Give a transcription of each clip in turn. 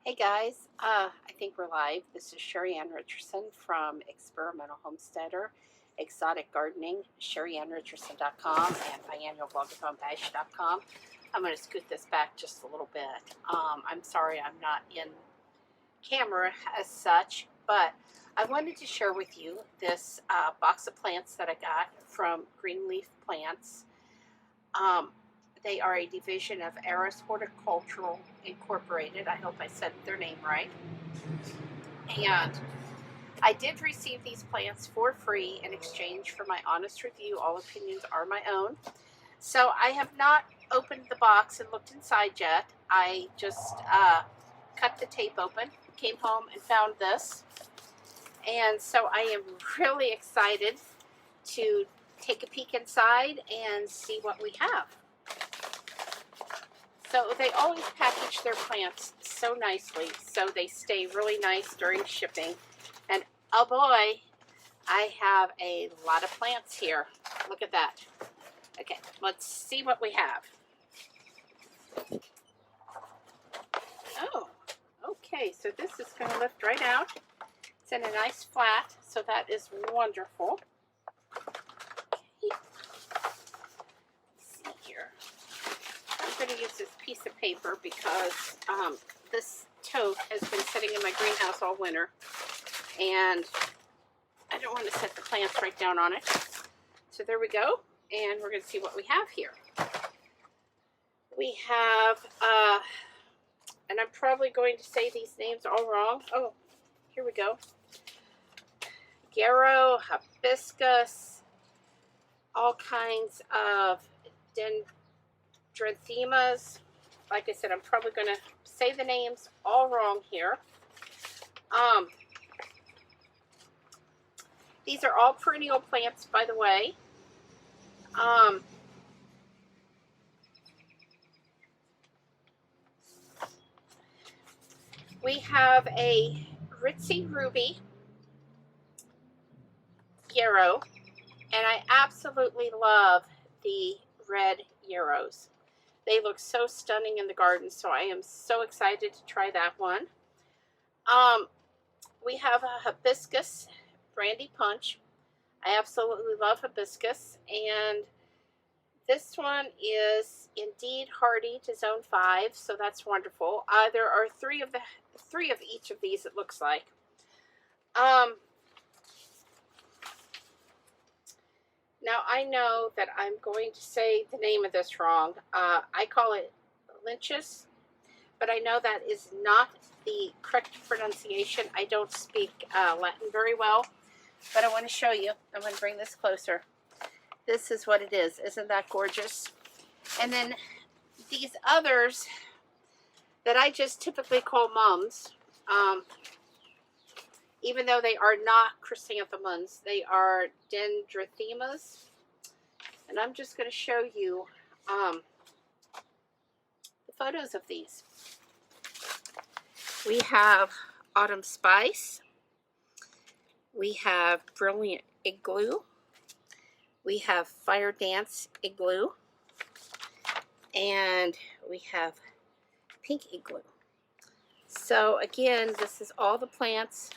Hey guys, I think we're live. This is Sheri Richerson from Experimental Homesteader, Exotic Gardening, SheriAnnRicherson.com, and biannualbloggerhomepage.com. I'm going to scoot this back just a little bit. I'm sorry I'm not in camera as such, but I wanted to share with you this box of plants that I got from Greenleaf Plants. They are a division of Aris Horticulture Incorporated. I hope I said their name right. And I did receive these plants for free in exchange for my honest review. All opinions are my own. So I have not opened the box and looked inside yet. I just cut the tape open, came home and found this. And so I am really excited to take a peek inside and see what we have. So they always package their plants so nicely, so they stay really nice during shipping. And oh boy, I have a lot of plants here. Look at that. Okay, let's see what we have. Oh, okay, so this is going to lift right out. It's in a nice flat, so that is wonderful. Okay. Let's see here. I'm going to use this piece of paper because this tote has been sitting in my greenhouse all winter, and I don't want to set the plants right down on it. So there we go, and we're going to see what we have here. We have, and I'm probably going to say these names all wrong. Oh, here we go. Yarrow, hibiscus, all kinds of dendrothemas. Like I said, I'm probably going to say the names all wrong here. These are all perennial plants, by the way. We have a Ritzy Ruby yarrow, and I absolutely love the red yarrows. They look so stunning in the garden, so I am so excited to try that one. We have a hibiscus brandy punch. I absolutely love hibiscus, and this one is indeed hardy to zone 5, so that's wonderful. There are three of each of these, it looks like. Now, I know that I'm going to say the name of this wrong. I call it Lynchus, but I know that is not the correct pronunciation. I don't speak Latin very well, but I want to show you. I'm going to bring this closer. This is what it is. Isn't that gorgeous? And then these others that I just typically call mums, even though they are not chrysanthemums, they are dendrothemas. And I'm just going to show you the photos of these. We have Autumn Spice. We have Brilliant Igloo. We have Fire Dance Igloo. And we have Pink Igloo. So again, this is all the plants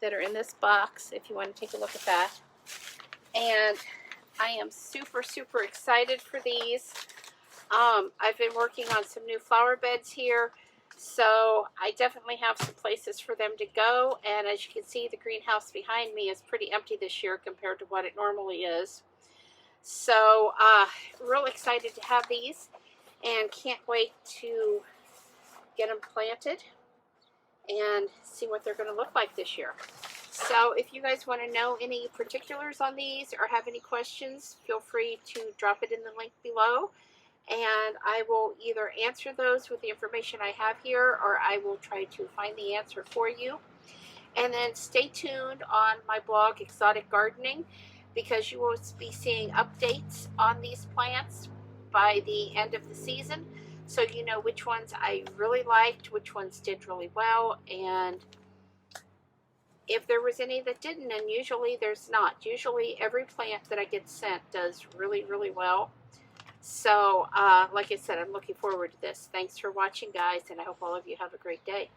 that are in this box, if you want to take a look at that. And I am super, super excited for these. I've been working on some new flower beds here, so I definitely have some places for them to go. And as you can see, the greenhouse behind me is pretty empty this year compared to what it normally is. So real excited to have these, and can't wait to get them planted and see what they're going to look like this year. So if you guys want to know any particulars on these or have any questions, feel free to drop it in the link below, and I will either answer those with the information I have here, or I will try to find the answer for you. And then stay tuned on my blog, Exotic Gardening, because you will be seeing updates on these plants by the end of the season, so you know which ones I really liked, which ones did really well, and if there was any that didn't. And usually there's not. Usually every plant that I get sent does really, really well. So like I said, I'm looking forward to this. Thanks for watching, guys, and I hope all of you have a great day.